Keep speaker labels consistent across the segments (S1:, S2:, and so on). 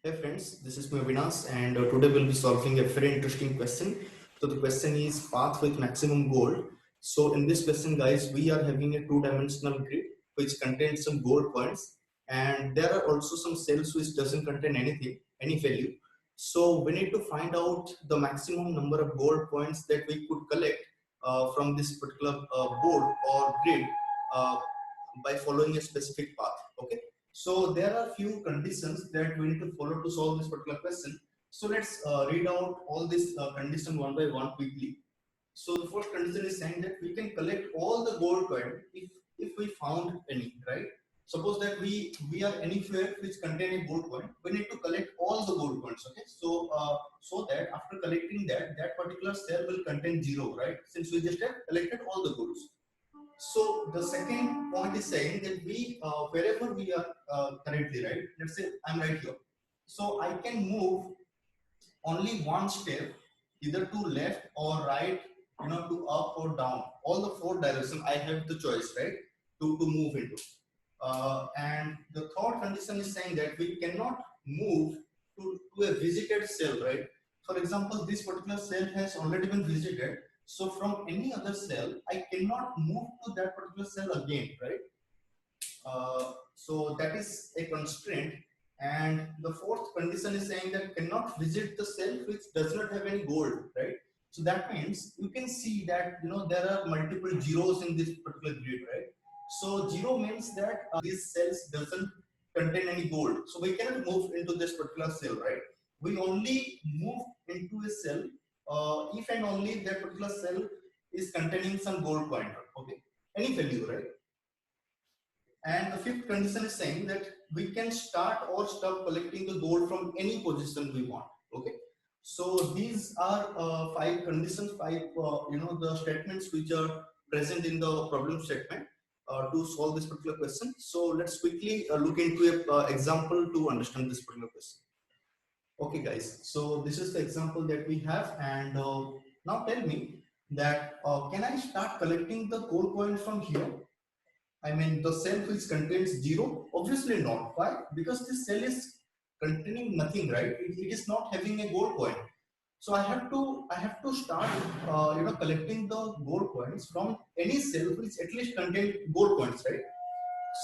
S1: Hey friends, this is Vinas, and today we'll be solving a very interesting question. So the question is path with maximum gold. So in this question, guys, we are having a two-dimensional grid which contains some gold coins, and there are also some cells which doesn't contain anything, any value. So we need to find out the maximum number of gold coins that we could collect from this particular board or grid uh, by following a specific path. Okay. So there are few conditions that we need to follow to solve this particular question. So let's read out all these conditions one by one quickly. So the first condition is saying that we can collect all the gold coin if we found any, right? Suppose that we are anywhere which contain a gold coin, we need to collect all the gold coins. Okay, so that after collecting that particular cell will contain zero, right? Since we just have collected all the golds. So the second point is saying that we wherever we are currently, right? Let's say I'm right here, so I can move only one step, either to left or right, to up or down. All the four directions I have the choice, right, to move into. And the third condition is saying that we cannot move to a visited cell, right? For example, this particular cell has already been visited. So from any other cell, I cannot move to that particular cell again, right? So that is a constraint. And the fourth condition is saying that cannot visit the cell which does not have any gold, right? So that means you can see that there are multiple zeros in this particular grid, right? So zero means that these cells doesn't contain any gold, so we cannot move into this particular cell, right? We only move into a cell if and only if that particular cell is containing some gold pointer, okay, any value, right? And the fifth condition is saying that we can start or stop collecting the gold from any position we want. Okay. So these are five conditions, five the statements which are present in the problem statement to solve this particular question. So let's quickly look into a example to understand this particular question. Okay, guys. So this is the example that we have, and now tell me that can I start collecting the gold coin from here? I mean, the cell which contains zero? Obviously not. Why? Because this cell is containing nothing, right? It is not having a gold coin. So I have to start, collecting the gold coins from any cell which at least contain gold coins, right?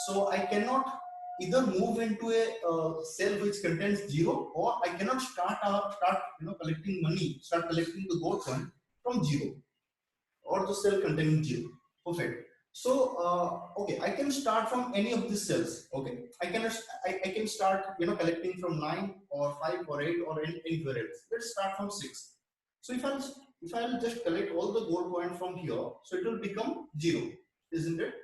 S1: So I cannot either move into a cell which contains zero, or I cannot start collecting money, start collecting the gold coin from zero or the cell containing zero. Perfect. So okay, I can start from any of these cells. Okay, I can start collecting from 9 or 5 or 8 or anywhere else. Let's start from 6. So if I'll just collect all the gold coin from here, so it will become 0, isn't it?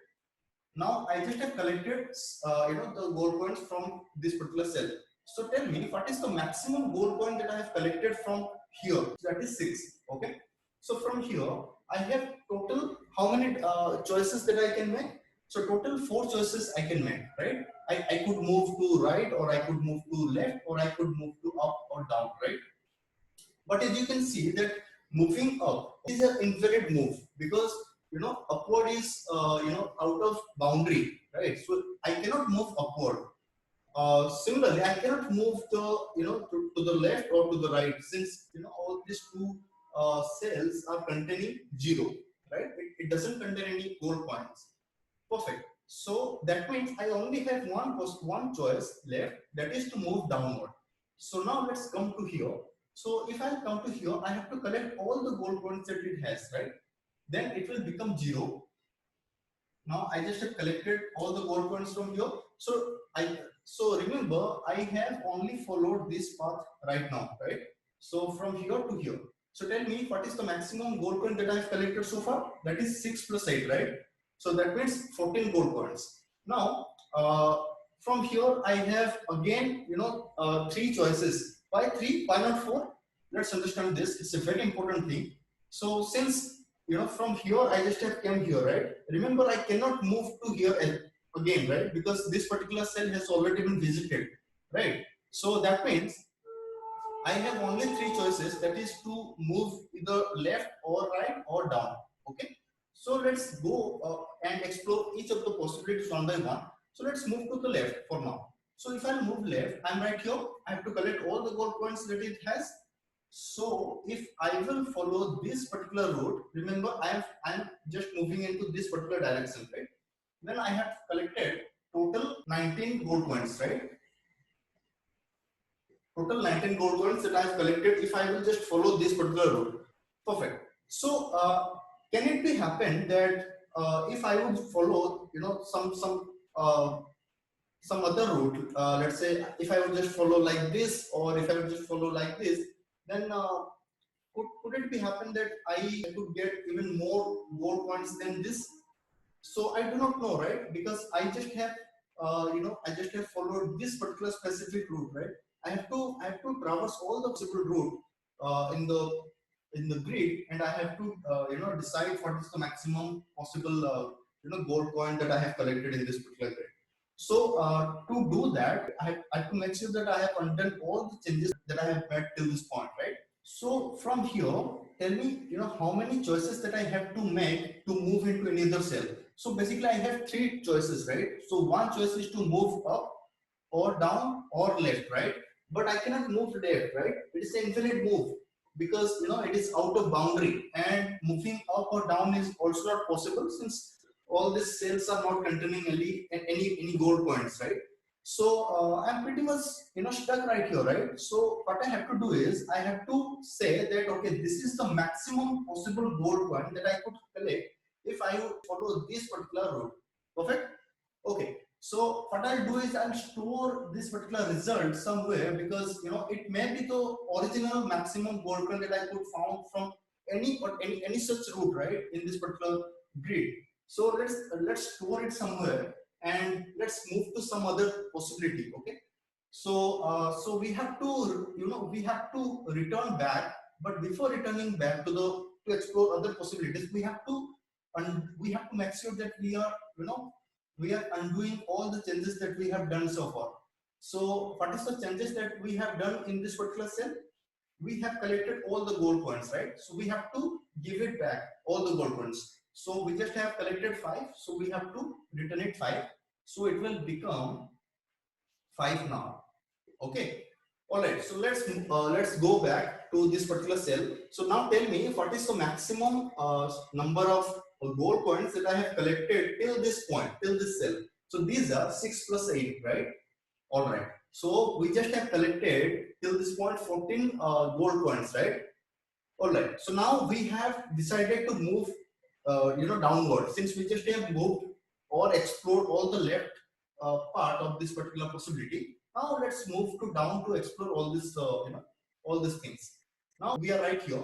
S1: Now I just have collected the gold coins from this particular cell. So tell me, what is the maximum gold coin that I have collected from here? That is 6. Okay. So from here I have total how many choices that I can make? So total 4 choices I can make, right? I could move to right, or I could move to left, or I could move to up or down, right? But as you can see that moving up is an invalid move, because upward is out of boundary, right? So I cannot move upward. Similarly, I cannot move to the left or to the right, since all these two cells are containing zero, right? It doesn't contain any gold points. Perfect. So that means I only have one choice left, that is to move downward. So now let's come to here. So if I come to here, I have to collect all the gold coins that it has, right? Then it will become 0. Now I just have collected all the gold coins from here. So remember, I have only followed this path right now, right? So from here to here. So tell me, what is the maximum gold coin that I have collected so far? That is 6 plus 8, right? So that means 14 gold coins. Now from here I have again three choices. Why three? Why not four? Let's understand this. It's a very important thing. So since from here I just have came here, right? Remember, I cannot move to here again, right? Because this particular cell has already been visited, right? So that means I have only three choices, that is to move either left or right or down. Okay, so let's go and explore each of the possibilities one by one. So let's move to the left for now. So if I move left, I'm right here. I have to collect all the gold coins that it has. So if I will follow this particular route, remember I'm just moving into this particular direction, right? Then I have collected total 19 gold coins, right? Total 19 gold coins that I have collected if I will just follow this particular route. Perfect. So can it be happen that if I would follow, some other route, let's say if I would just follow like this, or if I would just follow like this, then could it be happen that I could get even more gold points than this? So I do not know, right? Because I just have, I just have followed this particular specific route, right? I have to traverse all the possible route in the grid, and I have to, decide what is the maximum possible, gold coin that I have collected in this particular grid. So to do that, I have to make sure that I have undone all the changes that I have made till this point, right? So from here, tell me, how many choices that I have to make to move into any other cell. So basically, I have three choices, right? So one choice is to move up or down or left, right? But I cannot move left, right? It is an infinite move because it is out of boundary, and moving up or down is also not possible since all these cells are not containing any gold points, right? So I'm pretty much stuck right here, right? So what I have to do is I have to say that okay, this is the maximum possible gold coin that I could collect if I would follow this particular route. Perfect. Okay. So what I'll do is I'll store this particular result somewhere because it may be the original maximum gold coin that I could found from any such route, right, in this particular grid. So let's store it somewhere and let's move to some other possibility. Okay. So so we have to we have to return back, but before returning back to explore other possibilities, we have to make sure that we are undoing all the changes that we have done so far. So what is the changes that we have done in this particular cell? We have collected all the gold coins, right? So we have to give it back, all the gold coins. So we just have collected 5, so we have to return it 5. So it will become 5 now. Okay. All right. So let's go back to this particular cell. So now tell me what is the maximum number of gold coins that I have collected till this point, till this cell. So these are 6 plus 8, right? All right. So we just have collected till this point 14 gold coins, right? All right. So now we have decided to move, downward, since we just have moved or explored all the left part of this particular possibility. Now let's move to down to explore all this, all these things. Now we are right here,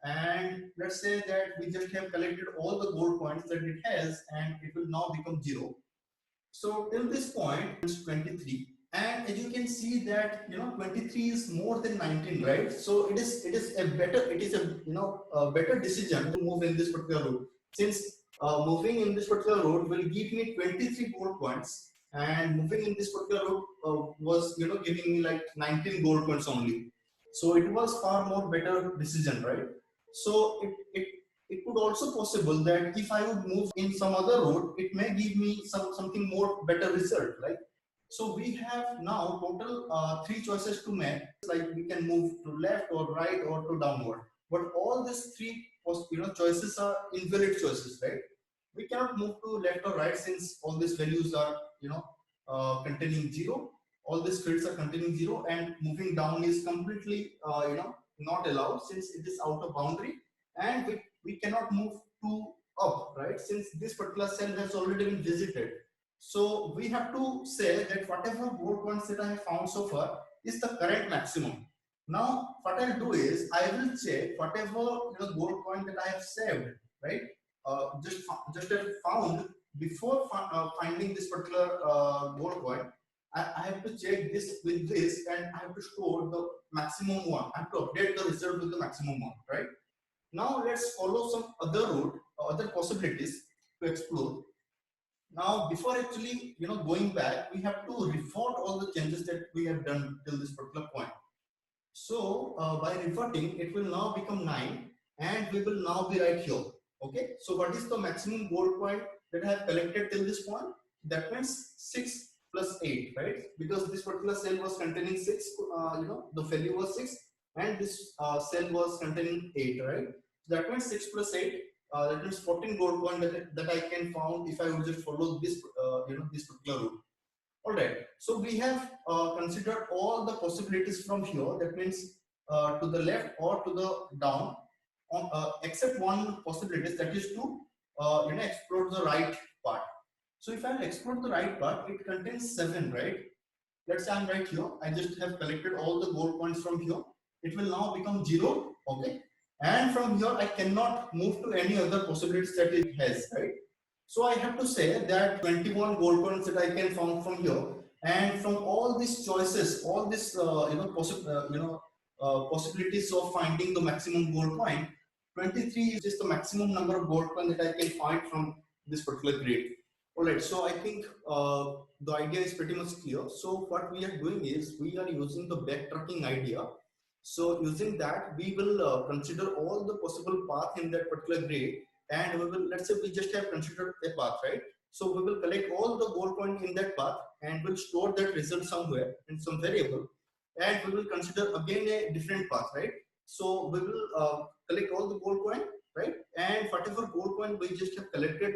S1: and let's say that we just have collected all the gold coins that it has, and it will now become 0. So till this point, it's 23. And as you can see that 23 is more than 19, right? So it is a better decision to move in this particular route, since moving in this particular route will give me 23 gold points, and moving in this particular route was giving me like 19 gold points only. So it was far more better decision, right? So it could also possible that if I would move in some other route, it may give me something more better result, right? So we have now total 3 choices to make. Like we can move to left or right or to downward. But all these 3 choices are invalid choices, right? We cannot move to left or right since all these values are containing 0. All these fields are containing 0, and moving down is completely not allowed since it is out of boundary, and we cannot move to up, right? Since this particular cell has already been visited. So we have to say that whatever gold coins that I have found so far is the current maximum. Now what I'll do is I will check whatever gold coin that I have saved, right? Just have found before finding this particular gold coin. I have to check this with this, and I have to store the maximum one. I have to update the result with the maximum one, right? Now let's follow some other route, other possibilities to explore. Now, before actually going back, we have to revert all the changes that we have done till this particular point. So by reverting, it will now become 9, and we will now be right here. Okay. So what is the maximum gold coin that I have collected till this point? That means 6 plus 8, right? Because this particular cell was containing 6, the value was 6, and this cell was containing 8, right? So that means 6 plus 8, that means 14 gold coin that I can found if I would just follow this, this particular rule. All right. So we have considered all the possibilities from here. That means to the left or to the down, except one possibility, that is to explore the right part. So if I explore the right part, it contains 7, right? Let's say I'm right here. I just have collected all the gold coins from here. It will now become 0. Okay. And from here, I cannot move to any other possibilities that it has, right? So I have to say that 21 gold coins that I can found from here, and from all these choices, all these possibilities of finding the maximum gold coin, 23 is just the maximum number of gold coin that I can find from this particular grade. All right, so I think the idea is pretty much clear. So what we are doing is we are using the backtracking idea. So using that, we will consider all the possible path in that particular grade, and we will, let's say we just have considered a path, right? So we will collect all the gold coin in that path and we'll store that result somewhere in some variable, and we will consider again a different path, right? So we will collect all the gold coin, right? And whatever gold coin we just have collected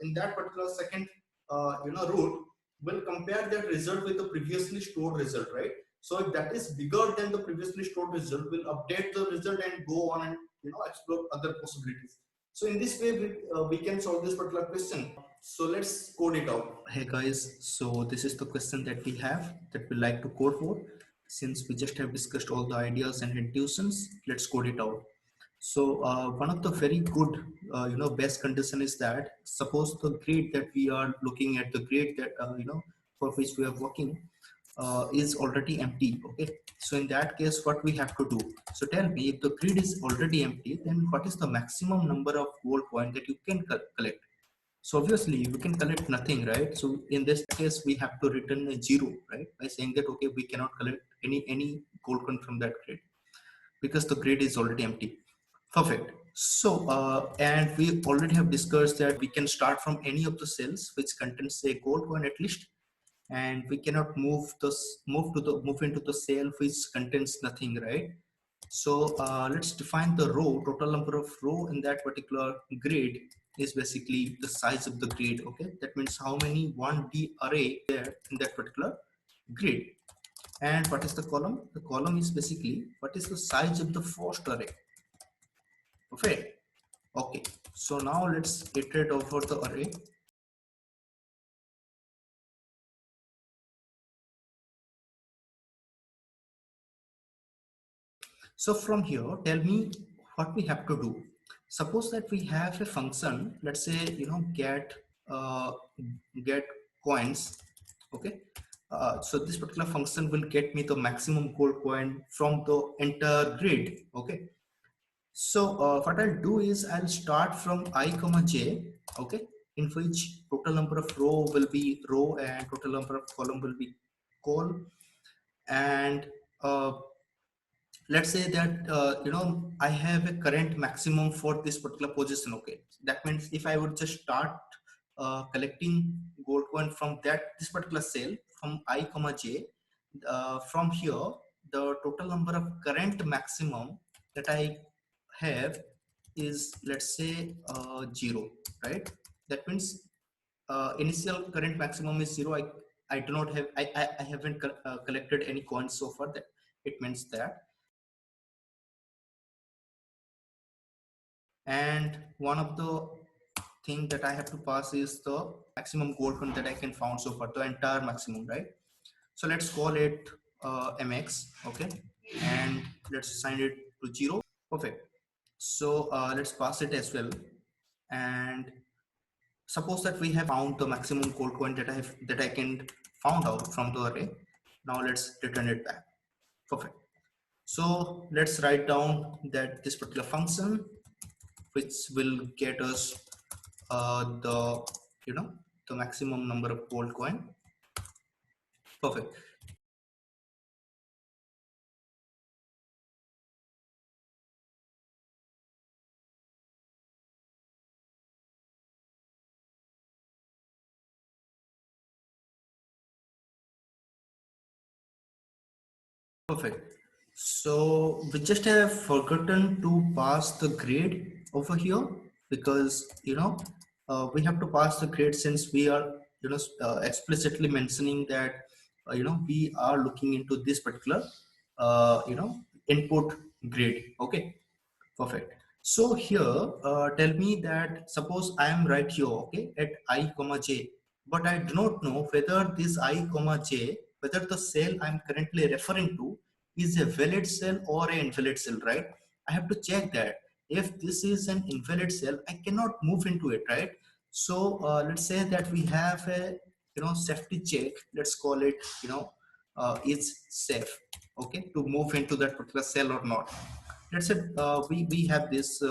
S1: in that particular second route, we'll compare that result with the previously stored result, right? So if that is bigger than the previously stored result, we'll update the result and go on and explore other possibilities. So in this way, we can solve this particular question. So let's code it out. Hey guys, so this is the question that we have that we like to code for. Since we just have discussed all the ideas and intuitions, let's code it out. So one of the very good, best condition is that suppose the grade that we are looking at, the grade that for which we are working, is already empty. Okay, so in that case, what we have to do? So tell me, if the grid is already empty, then what is the maximum number of gold coin that you can collect? So obviously we can collect nothing, right? So in this case, we have to return a 0, right? By saying that, okay, we cannot collect any gold coin from that grid because the grid is already empty. Perfect. So, and we already have discussed that we can start from any of the cells which contains a gold coin at least, and we cannot move into the cell which contains nothing, right? So let's define the row. Total number of row in that particular grid is basically the size of the grid. Okay, that means how many 1D array there in that particular grid. And what is the column? The column is basically what is the size of the first array. Okay. Okay. So now let's iterate over the array. So from here, tell me what we have to do. Suppose that we have a function, let's say, uh, get coins. Okay. So this particular function will get me the maximum gold coin from the entire grid. Okay. So what I'll do is I'll start from I comma j. Okay. In which total number of row will be row and total number of column will be col. And let's say that I have a current maximum for this particular position. Okay, that means if I would just start collecting gold coin from this particular cell from I comma j, from here the total number of current maximum that I have is, let's say, 0, right? That means initial current maximum is 0. I do not have, I haven't collected any coins so far. That it means that. And one of the thing that I have to pass is the maximum gold coin that I can found so far, the entire maximum, right? So let's call it mx. Okay, and let's assign it to 0. Perfect. So let's pass it as well. And suppose that we have found the maximum gold coin that I can found out from the array. Now let's return it back. Perfect. So let's write down that this particular function which will get us the the maximum number of gold coin. Perfect. Perfect. So we just have forgotten to pass the grade over here because we have to pass the grade since we are explicitly mentioning that we are looking into this particular input grade. Okay, perfect. So here, tell me that suppose I am right here, okay, at I comma j, but I do not know whether this I comma j, whether the cell I'm currently referring to is a valid cell or an invalid cell, right? I have to check that. If this is an invalid cell, I cannot move into it, right? So let's say that we have a safety check. Let's call it is safe, okay, to move into that particular cell or not. Let's say we have this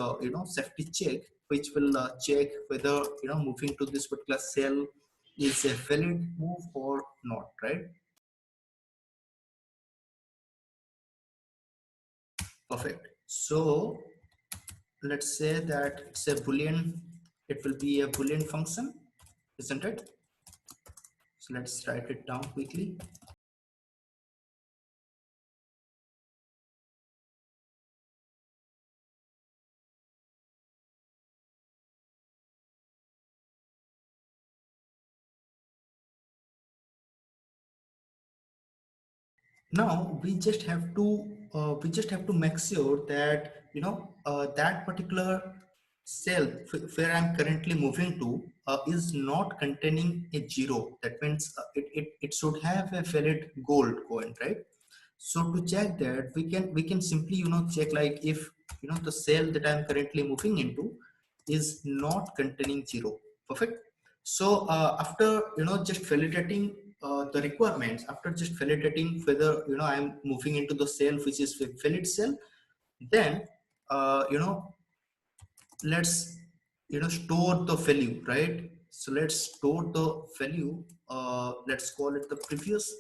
S1: safety check which will check whether moving to this particular cell is a valid move or not, right? Perfect. So let's say that it's a boolean, it will be a boolean function, isn't it? So let's write it down quickly. Now we just have to make sure that that particular cell where I'm currently moving to is not containing a zero. That means it should have a valid gold coin, right? So to check that, we can simply check like if the cell that I'm currently moving into is not containing zero. Perfect. So after just validating the requirements, after just validating whether I'm moving into the cell which is a valid cell, then uh, you know let's store the value, right? So let's store the value. Let's call it the previous,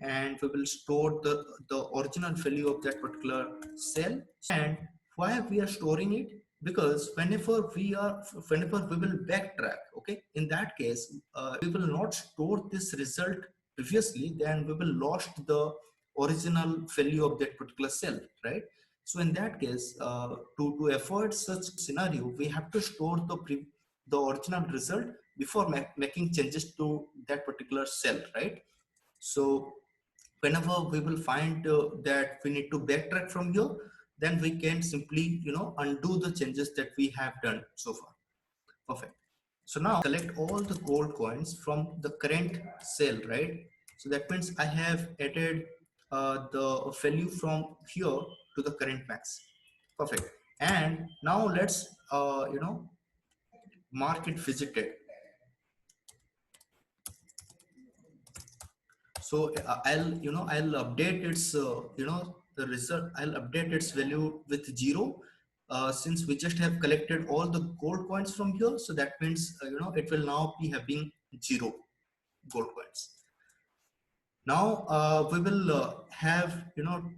S1: and we will store the original value of that particular cell. And why we are storing it? Because whenever we will backtrack, okay, in that case we will not store this result previously, then we will lost the original value of that particular cell, right? So in that case to avoid such scenario, we have to store the original result before making changes to that particular cell, right? So whenever we will find that we need to backtrack from here, then we can simply undo the changes that we have done so far. Perfect. So now select all the gold coins from the current cell, right? So that means I have added the value from here to the current max. Perfect. And now let's mark it visited. So I'll update its the result, I'll update its value with 0 since we just have collected all the gold coins from here. So that means it will now be having 0 gold coins. Now we will have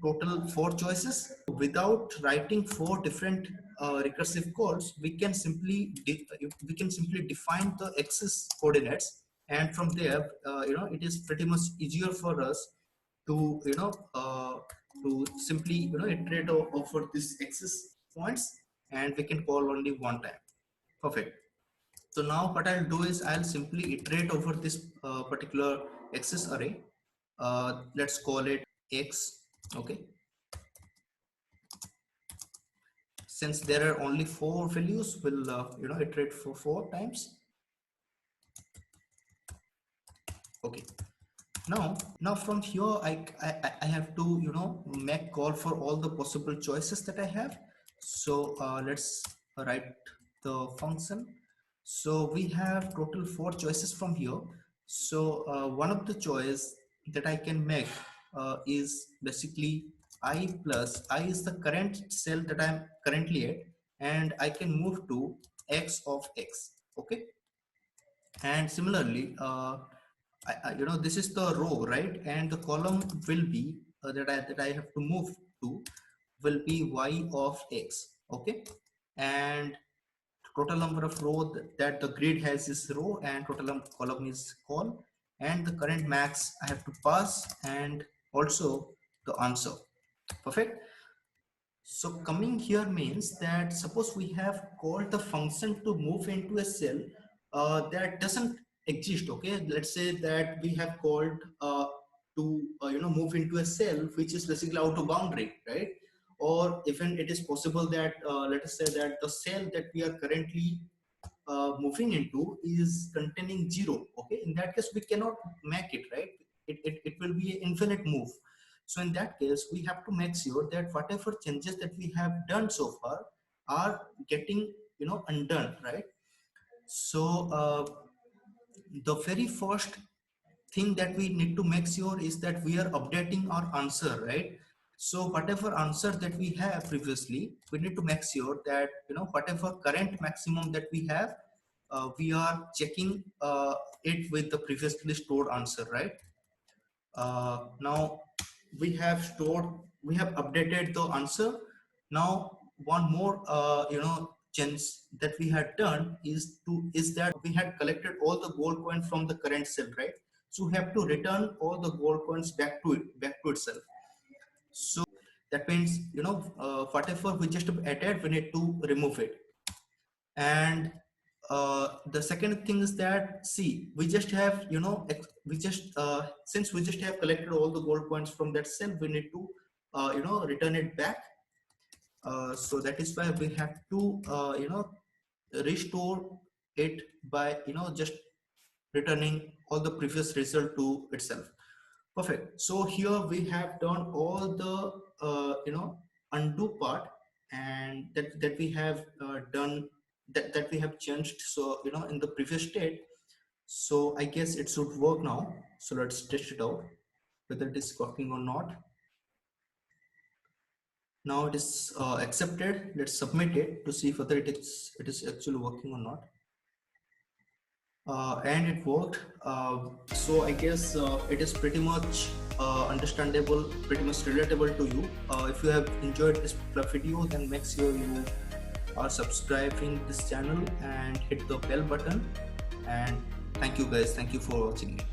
S1: total 4 choices. Without writing 4 different recursive calls, we can simply define the axis coordinates, and from there it is pretty much easier for us to to simply iterate over this axis points, and we can call only one time. Perfect. So now what I'll do is I'll simply iterate over this particular axis array. Let's call it X. Okay. Since there are only 4 values, we'll iterate for 4 times. Okay. Now from here I have to make call for all the possible choices that I have. So let's write the function. So we have total 4 choices from here. So one of the choice that I can make is basically I plus I is the current cell that I'm currently at, and I can move to x of x. Okay. And similarly this is the row, right? And the column will be that I have to move to will be y of x. Okay. And total number of row that the grid has is row, and total column is col, and the current max I have to pass, and also the answer. Perfect. So coming here means that suppose we have called the function to move into a cell that doesn't exist. Okay, let's say that we have called to move into a cell which is basically out of boundary, right? Or even it is possible that let us say that the cell that we are currently moving into is containing 0. Okay, in that case we cannot make it, right? It will be an infinite move. So in that case we have to make sure that whatever changes that we have done so far are getting undone, right? So the very first thing that we need to make sure is that we are updating our answer, right? So whatever answer that we have previously, we need to make sure that whatever current maximum that we have, we are checking it with the previously stored answer, right? Now we have updated the answer. Now one more change that we had done is that we had collected all the gold coins from the current cell, right? So we have to return all the gold coins back to itself. So that means whatever we just added, we need to remove it. And the second thing is that, see, we just have since we just have collected all the gold coins from that cell, we need to return it back. So that is why we have to restore it by just returning all the previous result to itself. Perfect. So here we have done all the undo part, and that we have done, that we have changed, so in the previous state. So I guess it should work now. So let's test it out whether it is working or not. Now it is accepted. Let's submit it to see whether it is actually working or not. And it worked. So I guess it is pretty much understandable, pretty much relatable to you. If you have enjoyed this video, then make sure you are subscribing this channel and hit the bell button. And thank you guys, thank you for watching it.